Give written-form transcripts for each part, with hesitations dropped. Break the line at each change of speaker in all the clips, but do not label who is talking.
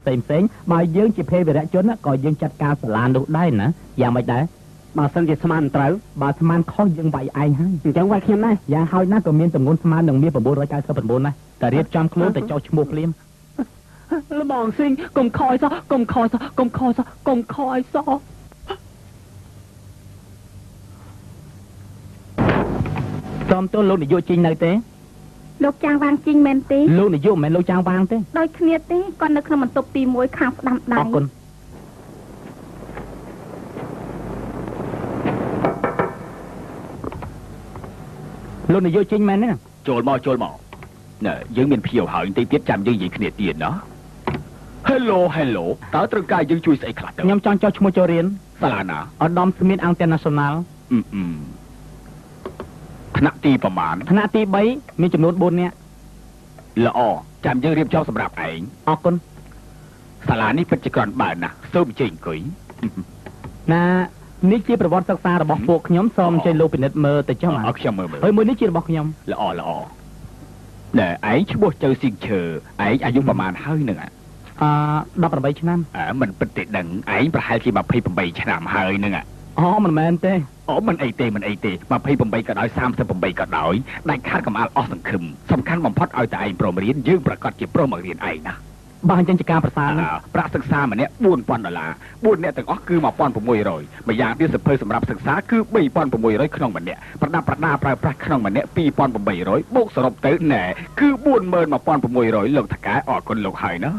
ផ្សេងបើយើងជាភេរវរជនក៏យើងចាត់ការសាលានោះដែរណាយ៉ាងម៉េចដែរបើសិនជាស្មានត្រូវបើស្មានខុសយើងវាយឯងហើយអញ្ចឹងវាយខ្ញុំដែរយ៉ាងហើយណាក៏មានទម្ងន់ស្មើនឹងមាស999ណាតែរៀបចំខ្លួនទៅចោះឈ្មោះភ្លាមលបងស៊ីងកុំខយសោះកុំខយសោះកុំខយសោះកុំខយសោះសូមទោសលោកនាយកជីងនៅទេ
លោកចាងវាងជីងមែនទេ
លោកនាយកមិនមែនលោកចាងវាងទេ
ដោយគ្នាទេគាត់នៅក្នុងបន្ទប់ទី1ខាងស្ដាំដៃ
អរគុណលោកនាយកជីងមែនទេ
ចូលមកណែយើងមានភៀវហើយបន្តិចទៀតចាំយើងនិយាយគ្នាទៀតណា Hello តើត្រូវការយើងជួយស្អីខ្លះទៅ
ខ្ញុំចង់ចុះឈ្មោះចូលរៀន
សាលាណា
ឧត្តមស្មៀនអង្គណាសិនណាល់
ថ្នាក់ទីប្រមាណ
ថ្នាក់ទី3មានចំនួន4នាក់
ល្អចាំយើងរៀបចំសម្រាប់ឯង
អរគុណ
សាលានេះពិតជាក្រាន់បើណាស់សូមអញ្ជើញអង្គុយ
ណានេះជាប្រវត្តិសិក្សារបស់ពួកខ្ញុំសូមអញ្ជើញលោកពិនិត្យមើលទៅចុះ
អរខ្ញុំមើល
ហើយមួយនេះជារបស់ខ្ញុំ
ល្អណែឯងឈ្មោះចៅស៊ីងឈើឯងអាយុប្រហែលហើយនឹង
18ឆ្នាំ
មិនពិតទេដឹងឯងប្រហែលជា28ឆ្នាំហើយនឹង
អូមិនមែនទេ
អូមិនអីទេ28ក៏ដោយ38ក៏ដោយដាច់ខាតកំអាលអស់សង្ឃឹមសំខាន់បំផុតឲ្យតែឯងព្រមរៀនយើងប្រកាសជាព្រមមករៀនឯងណា
បើអញ្ចឹងជាការប្រសើរ
ប្រាក់សិក្សាម្នាក់$4,000 4នាក់ទាំងអស់គឺ1600ម្យ៉ាងទៀតសៀវភៅសម្រាប់សិក្សាគឺ3600ក្នុងម្នាក់ប្រដាប់ប្រដាប្រើប្រាស់ក្នុងម្នាក់2800បូកសរុបទៅណែគឺ41600លោកថកែអរគុណលោកហើយណា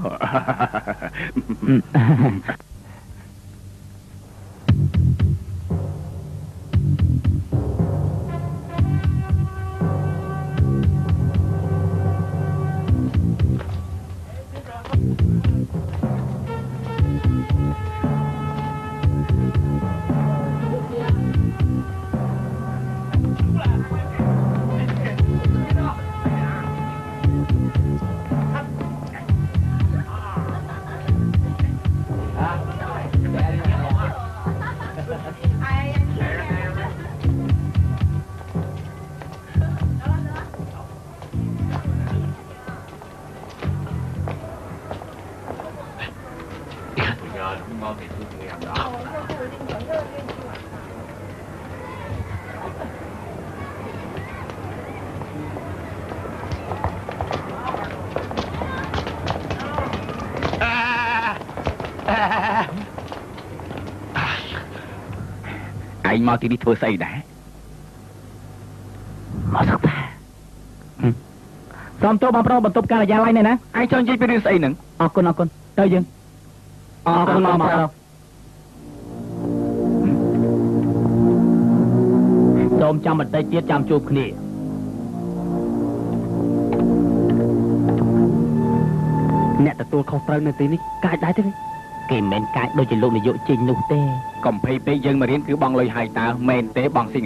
ឯងមកទីនេះធ្វើស្អីដែរ
មកសិក្សាសូមទោសបងប្រុសបន្ទប់ការិយាល័យនេះណា
ឯងចង់និយាយពីរឿងស្អីហ្នឹង
អរគុណទៅយើងអរគុណបងប្រុសសូមចាំបន្តិចទៀតចាំជួបគ្នាអ្នកទទួលខុសត្រូវនៅទីនេះកាចដែរទេគេមិនមែនកាចដូចជាលោកនាយកចេញនោះទេ
កុំភ័យពេកយើងមករៀនគឺបងលុយហើយតើមែនទេបងស៊ីង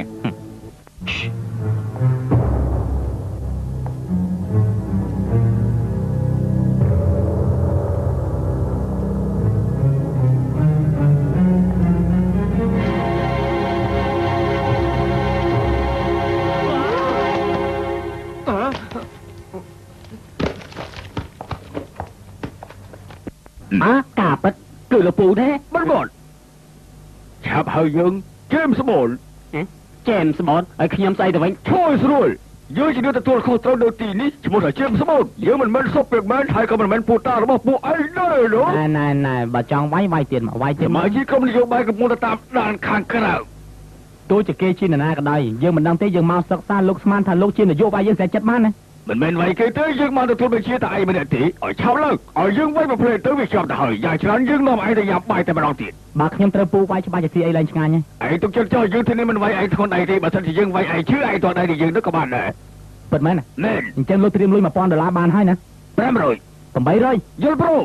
ការពិតគឺលពូទេ
បងឆាប់ហើយយើងជេមស្បូល
ហើយខ្ញុំស្អីទៅវិញ
ឈ្មោះស្រួលយើងជាអ្នកទទួលខុសត្រូវនៅទីនេះឈ្មោះថាជេមស្បូលយើងមិនមែនសុបពេកមែនហើយក៏មិនមែនពូតារបស់ពួកឯងដែរ
ណែបើចង់វាយទៀតមកវាយទៀត
មកជាក្រុមនយោបាយកំពុងតែតាមដានខាងក្រៅ
ទោះជាគេជានរណាក៏ដោយយើងមិនដឹងទេយើងមកសិក្សាលោកស្មានថាលោកជានយោបាយយើងតែចិត្តបានណា
មិនមែនវាយគេទេយើងមកទទួលបញ្ជាតែឯងម្នាក់ទេឲ្យឆាប់លើកឲ្យយើងវាយប្រភ្លេចទៅវាជាប់ទៅហើយយ៉ាងច្រើនយើងនាំឯងទៅយ៉ាប់បាយតែម្ដងទៀត
បើខ្ញុំត្រូវពូវាយច្បាស់ជាទីអីឡើងឆ្ងាញ់
ហើយឯងទុកចិត្តចោលយើងទីនេះមិនវាយឯងធ្ងន់ឯងទេបើសិនជាយើងវាយឯងឈឺឯងតដៃយើងទៅក៏បានដែរ
ពិតមែន
មែន
អញ្ចឹងលោកត្រៀមលុយ$1000បានហើយណា
500
800
យល់ព្រម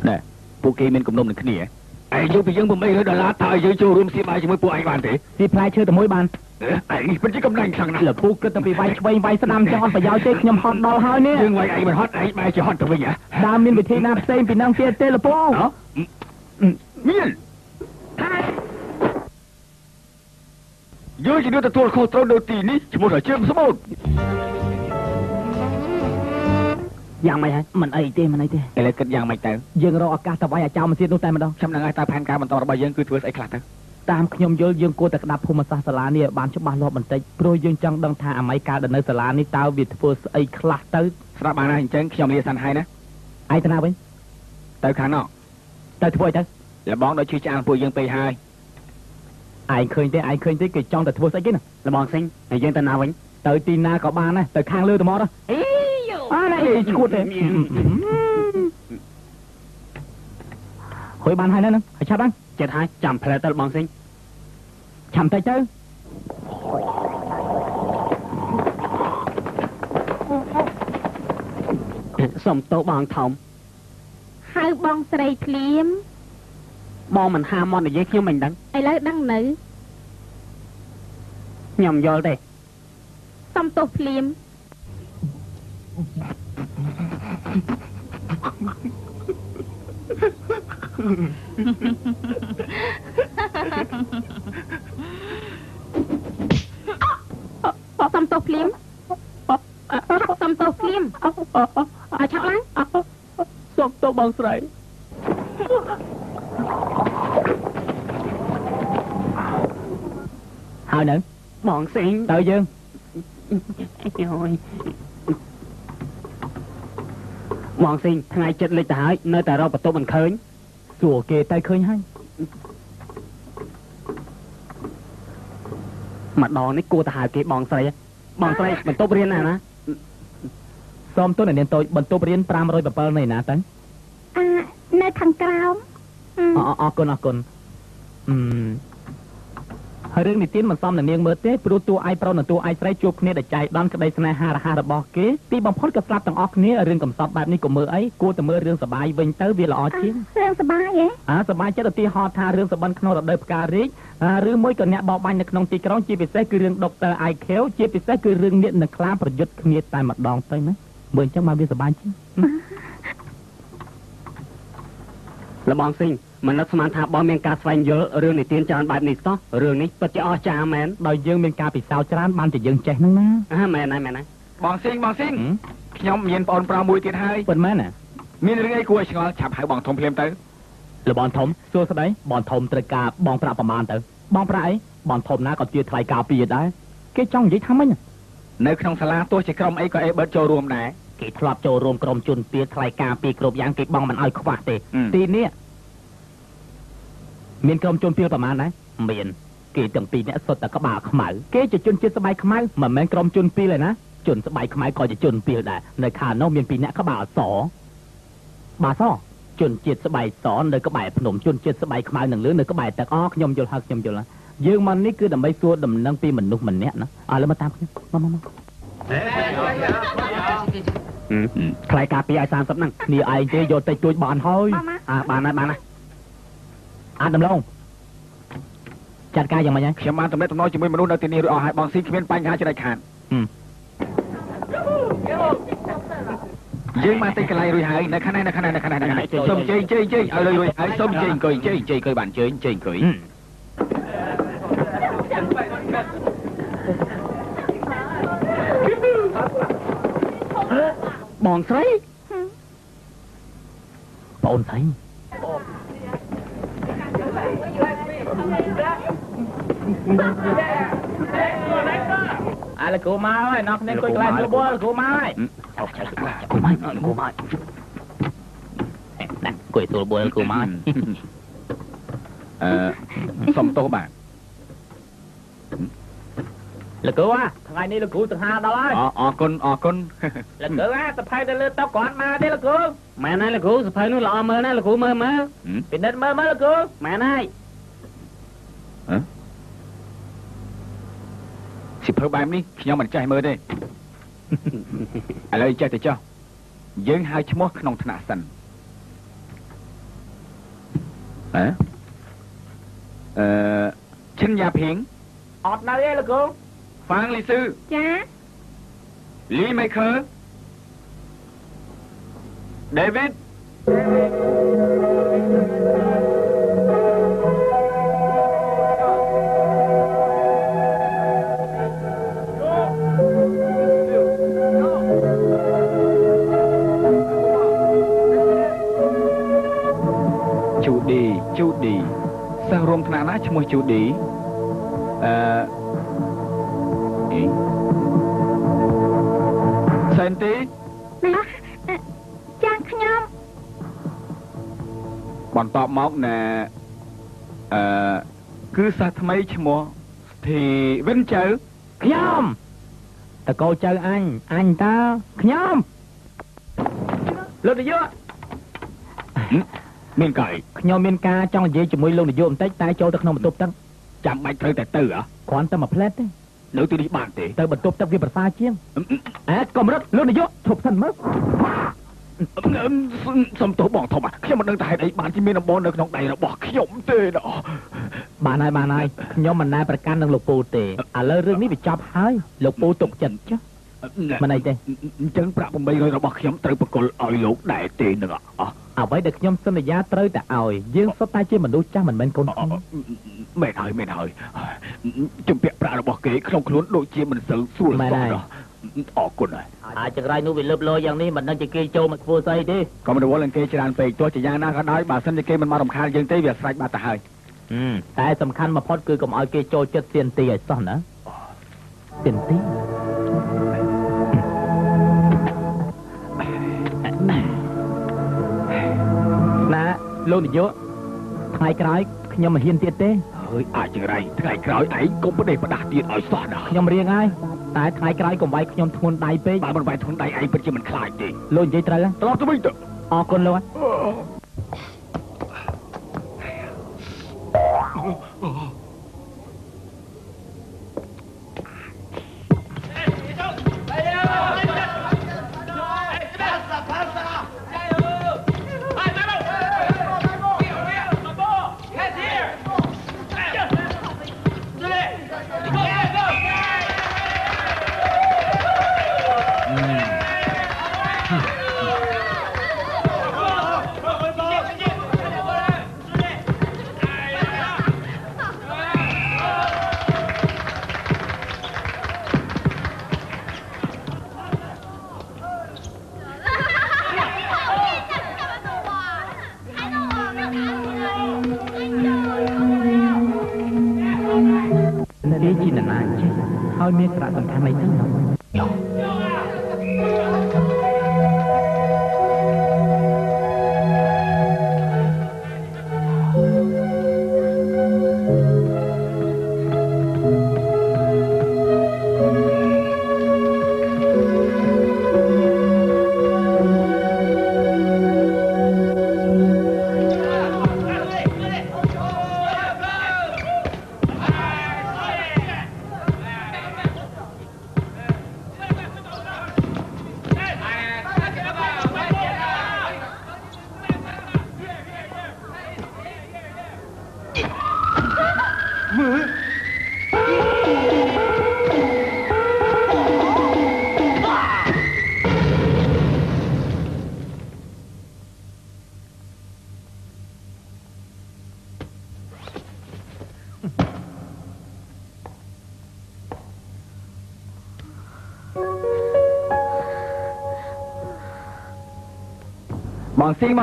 ណែពួកគេមានគំនុំនឹងគ្នាឯងយកពីយើង$800តើយើងចូលរួមសៀបាយជាមួយពួកឯងបានទេ
ស៊ីផ្លែឈើតែមួយបាន
ឯងពិតជាកំណាញ់ខ្លាំងណាស់
លពូគិតតែពីវាយឆ្វេងវាយស្ដាំចឹងអត់ប្រយោជន៍ទេខ្ញុំហត់ដល់ហើយនេះ
យើងវាយឯងមិនហត់ឯងបែរជាហត់ទៅវិញហ៎
ដើមមានវិធីណាផ្សេងពីនឹងទៀតទេលពូ
មាន យើងជានឹងទទួលខុសត្រូវនៅទីនេះឈ្មោះថាជើងស្មូត
យ៉ាងម៉េចហើយមិនអីទេមិនអីទេឥឡូវគិតយ៉ាងម៉េចទៅយើងរកឱកាសទៅវាយអាចោមទៀតនោះតែម្ដង
ខ្ញុំនឹងឲ្យតើផែនការបន្តរបស់យើងគឺធ្វើស្អីខ្លះទៅ
តាមខ្ញុំយល់យើងគួរតែក្តាប់ភូមិសាស្ត្រសាលានេះបានច្បាស់លាស់បន្តិចព្រោះយើងចង់ដឹងថាអាម៉ៃកាលនៅសាលានេះតើវាធ្វើស្អីខ្លះទៅ
ស្រាប់បានហើយអញ្ចឹងខ្ញុំលាសិនហើយណា
ឯងទៅណាវិញ
ទៅខាងនោះ
ទៅធ្វើអីទៅ
លបងដល់ឈឺឆ្អាងពួកយើងពេកហើយ
ឯងឃើញទេគេចង់តែធ្វើស្អីគេណាលបងសិញហើយយើងទៅណាវិញទៅទីណាក៏បានដែរទៅខាងលើទៅមកទៅអីណាឈួតទេហួយបានហើយហ្នឹងហើយឆាប់បានចិត្តហើយចាំផ្លែទៅបងសិញឆាំតិចទៅសុំតោបងធំ
ហៅបងស្រីភ្លាម
បងមិនហាមត់និយាយខ្ញុំមិនដឹង
ឥឡូវដឹងនៅ
ខ្ញុំយល់ទេ
សុំទោសភ្លាមសុំទោសភ្លាមសុំទោសភ្លាមឲ្យឆាប់ឡើង
សុំទោសបងស្រីហើយនៅបងសិងទៅយើងបងសិងថ្ងៃចិត្តលិចទៅហើយនៅតែរកបន្ទប់មិនឃើញសួរគេទៅឃើញហើយម្ដងនេះគួរទៅហៅគេបងស្រីបន្ទប់រៀនណាសូមទោសអ្នកនាងតូចបន្ទប់រៀន507នៃណាទៅ
នៅខាងក្រោម
អរគុណហើយរឿងនេះទៀនមិនសមនឹងនាងមើលទេព្រោះតួឯងប្រុសនិងតួឯងស្រីជួបគ្នាដោយចៃដន្យក្តីស្នេហារហ័សរបស់គេទីបំផុតក៏ស្លាប់ទាំងអស់គ្នារឿងកំសត់បែបនេះក៏មើលអីគួរតែមើលរឿងសប្បាយវិញទៅវាល្អជាង
រឿងសប្បាយហ៎
សប្បាយចិត្តឧទាហរណ៍ថារឿងសបិនក្នុងរដូវផ្ការីកឬមួយក៏អ្នកបោបាញ់នៅក្នុងទីក្រុងជាពិសេសគឺរឿងដុកទ័រអាយខេវជាពិសេសគឺរឿងនាគនិងខ្លាប្រយុទ្ធគ្នាតែម្ដងទៅណាមើលអញ្ចឹងមកវាសប្បាយជាងលបងសិងមិននឹកស្មានថាបងមានការស្វែងយល់រឿងនិទានច្រើនបែបនេះសោះរឿងនេះពិតជាអស្ចារ្យមែនដោយយើងមានការពិសោធន៍ច្រើនបានជាយើងចេះហ្នឹងណាមែនហើយ
បងសិងខ្ញុំមានប្អូនប្រុសមួយទៀតហើយ
ពិតមែនណា
មានរឿងអីគួរឲ្យឆ្ងល់ឆាប់ហៅបងធំភ្លាមទៅ
លបងធំសួស្ដីបងធំត្រូវការបងប្រាក់ប្រមាណទៅបងប្រាក់អីបងធំណាក៏ជាថ្លៃការពារដែរគេចង់និយាយថាម៉េច
នៅក្នុងសាលាទោះជាក្រុមអីក៏អេបឺតចូលរួមដែរ
គេធ្លាប់ចូលរួមក្រុមជនពារថ្លៃការពារគ្រប់យ៉ាងគេបងមិនឲ្យខ្វះទេទីនេះមានក្រុមជនពារប្រមាណដែរមានគេទាំងពីរនាក់សុទ្ធតែក្បាលខ្មៅគេជាជនជាតិស្បែកខ្មៅមិនមែនក្រុមជនពារទេណាជនស្បែកខ្មៅក៏ជាជនពារដែរនៅខាងនោះមានពីរនាក់ក្បាលសបាសជនជាតិស្បែកសនៅក្បែរភ្នំជនជាតិស្បែកខ្មៅនឹងលឿននៅក្បែរទឹកខ្ញុំយល់ហើយយើងមកនេះគឺដើម្បីសួរដំណឹងពីមនុស្សម្នាក់ណាឥឡូវមកតាមខ្ញុំមកថ្លៃការពារឲ្យ30ហ្នឹងគ្នាឯងទេយកតិចតួចបានហើយបានហើយដំឡងចាត់ការយ៉ាងម៉េចហើយ
ខ្ញុំបានតំណែងតំណជាមួយមនុស្សនៅទីនេះរួចអស់ហើយបងស៊ីគ្មានបញ្ហាច្នៃខានយើងមកទីកន្លែងរួចហើយនៅខាងនេះសូមជើញឲ្យរួចហើយសូមជើញអង្គុយបានជើញអង្គុយ
បងស្រីបងស្រីអាលោកគ្រូមកហើយអ្នកនេះគួយកន្លែងលបល់គ្រូមកហើយគ្រូមកណាគួយទូលបល់គ្រូមក
សុំទោសបាទ
លោកគ្រូថ្ងៃនេះលោកគ្រូទាំងហាដល់ហើយ
អរគុណលោកគ្រូ
សភៅទៅលើតុគាត់មកទេលោកគ្រូមែនហើយលោកគ្រូសភៅនោះល្អមើលណាលោកគ្រូមើលពិនិត្យមើលលោកគ្រូមែនហើយ
សិភើបែបនេះខ្ញុំមិនចេះមើលទេឥឡូវចេះទៅចុះយើងហៅឈ្មោះក្នុងថ្នាក់សិនឈិនយ៉ាភៀង
អត់នៅទេលោកគ្រូ
ហ្វាងលីស៊ឺ
ចា
លីមេខឺដេវីត សិស្សរួមថ្នាក់ណាឈ្មោះជូឌីសេនទី
ចាខ្ញុំ
បន្តមកណែគឺសិស្សថ្មីឈ្មោះស្ទីវិនចៅ
ខ្ញុំតកោចៅអញតើខ្ញុំលោកនាយក
មានកាយ
ខ្ញុំមានការចង់និយាយជាមួយលោកនាយកបន្តិចតែចូលទៅក្នុងបន្ទប់ទឹក
ចាំបាច់ត្រូវតែទៅ
គ្រាន់តែមួយផ្លែតទេ
នៅទីនេះបានទេ
ទៅបន្ទប់ទឹកវាប្រសើរជាងកម្រិតលោកនាយកឈប់សិនមើល
សុំទោសបងធំខ្ញុំមិនដឹងថាហេតុអីបានជាមានដំបូលនៅក្នុងដៃរបស់ខ្ញុំទេ
បានហើយខ្ញុំមិនណែប្រកាន់នឹងលោកពូទេឥឡូវរឿងនេះវាចប់ហើយលោកពូទុកចិត្តចុះមិនអីទេ
អញ្ចឹងប្រាក់800របស់ខ្ញុំត្រូវបកគលឲ្យលោកដែរទេនឹង
អ្វីដែលខ្ញុំសន្យាត្រូវតែឲ្យយើងសុទ្ធតែជាមនុស្សចាស់មិនមែនកូនខ្ញុំ
មែនហើយជំពាក់ប្រាក់របស់គេក្នុងខ្លួនដូចជាមិនសូវស្រួលសោះអរគុណហើយ
អាចចង្រៃនោះវាលឹបលោយ៉ាងនេះមិនដឹងជាគេចូលមកធ្វើស្អីទេ
ក៏មិនរវល់នឹងគេច្រើនពេកទោះជាយ៉ាងណាក៏ដោយបើសិនជាគេមិនមករំខានយើងទេវាស្រេចបាត់ទៅហើយ
តែសំខាន់បំផុតគឺកុំឲ្យគេចូលចិត្តទៀនទីឲ្យសោះណាទៀនទីណាលោកនាយកថ្ងៃក្រោយខ្ញុំមិនហ៊ានទៀតទេ
ហើយអាចចង្រៃថ្ងៃក្រោយឯងកុំប្រទេសផ្ដាស់ទៀតឲ្យសោះណា
ខ្ញុំរៀងហើយតែថ្ងៃក្រោយកុំវាយខ្ញុំធ្ងន់ដៃពេក
បើមិនវាយធ្ងន់ដៃឯងពិតជាមិនខ្លាចទេ
លោកនិយាយត្រូវ
ត្រឡប់ទៅវិញទៅ
អរគុណលោកហើយមានសារៈសំខាន់អីទៅ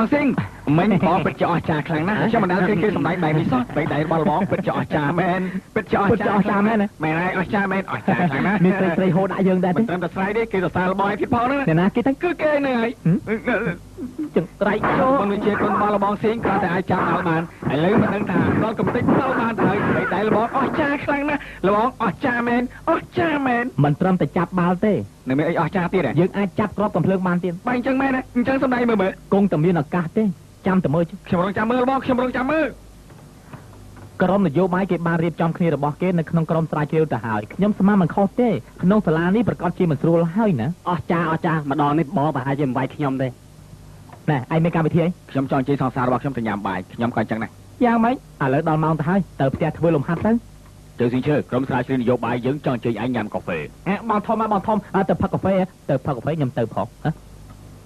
បងស៊ីងមិញបងពិតជាអស្ចារ្យខ្លាំងណាស់ខ្ញុំមិនដែលឃើញគេសម្ដែងបែបនេះសោះបែបដៃរបស់បងពិតជាអស្ចារ្យមែនពិតជាអស្ចារ្យមែនហើយអស្ចារ្យមែនអស្ចារ្យខ្លាំងណាស់
មានស្រីហូរដាក់យើងដែរទេ
មិនត្រឹមតែស្រីទេគេសរសើររបស់ឲ្យទៀតផងណា
អ្នកណាគេទៅ
គឺគេហ្នឹងហើយ
ចង្ត្រៃចូល
បងវិជាគុណរបស់បងស៊ីងក៏តែអាចចាប់ឲ្យបានឥឡូវមិនដឹងថាដល់កំតិចដល់បានទៅហើយបែបដៃរបស់អស្ចារ្យខ្លាំងណាស់របស់អស្ចារ្យមែន
មិនត្រឹមតែចាប់បាល់ទេ
នៅមានអីអស្ចារ្យទៀត
យើងអាចចាប់គ្រាប់កំភ្លើងបានទៀត
បែបអញ្ចឹងមែនអញ្ចឹងសម្ដែងមើល
គង់តែមានឱកាសទេចាំតែមើល
ខ្ញុំរងចាំមើលបងខ្ញុំរងចាំមើល
ក្រុមនយោបាយគេបានរៀបចំគ្នារបស់គេនៅក្នុងក្រុមស្រាវជ្រាវទៅហើយខ្ញុំស្មានមិនខុសទេក្នុងសាលានេះប្រកាសជាមិនស្រួលហើយណា
អស្ចារ្យម្ដងនេះបងប្រហែលជាមិនវាយខ្ញុំទេ
ណែឯងមានកម្មវិធីអី
ខ្ញុំចង់ជិះសង្សាររបស់ខ្ញុំទៅញ៉ាំបាយខ្ញុំក៏អញ្ចឹងដែរ
យ៉ាងម៉េចឥឡូវដល់ម៉ោងទៅហើយទៅផ្ទះធ្វើលំហាត់ទៅ
ស៊ីឈើក្រុមស្រាវជ្រាវនយោបាយយើងចង់ជិះឯងញ៉ាំកាហ្វេ
បងធំទៅផឹកកាហ្វេខ្ញុំទៅផងណា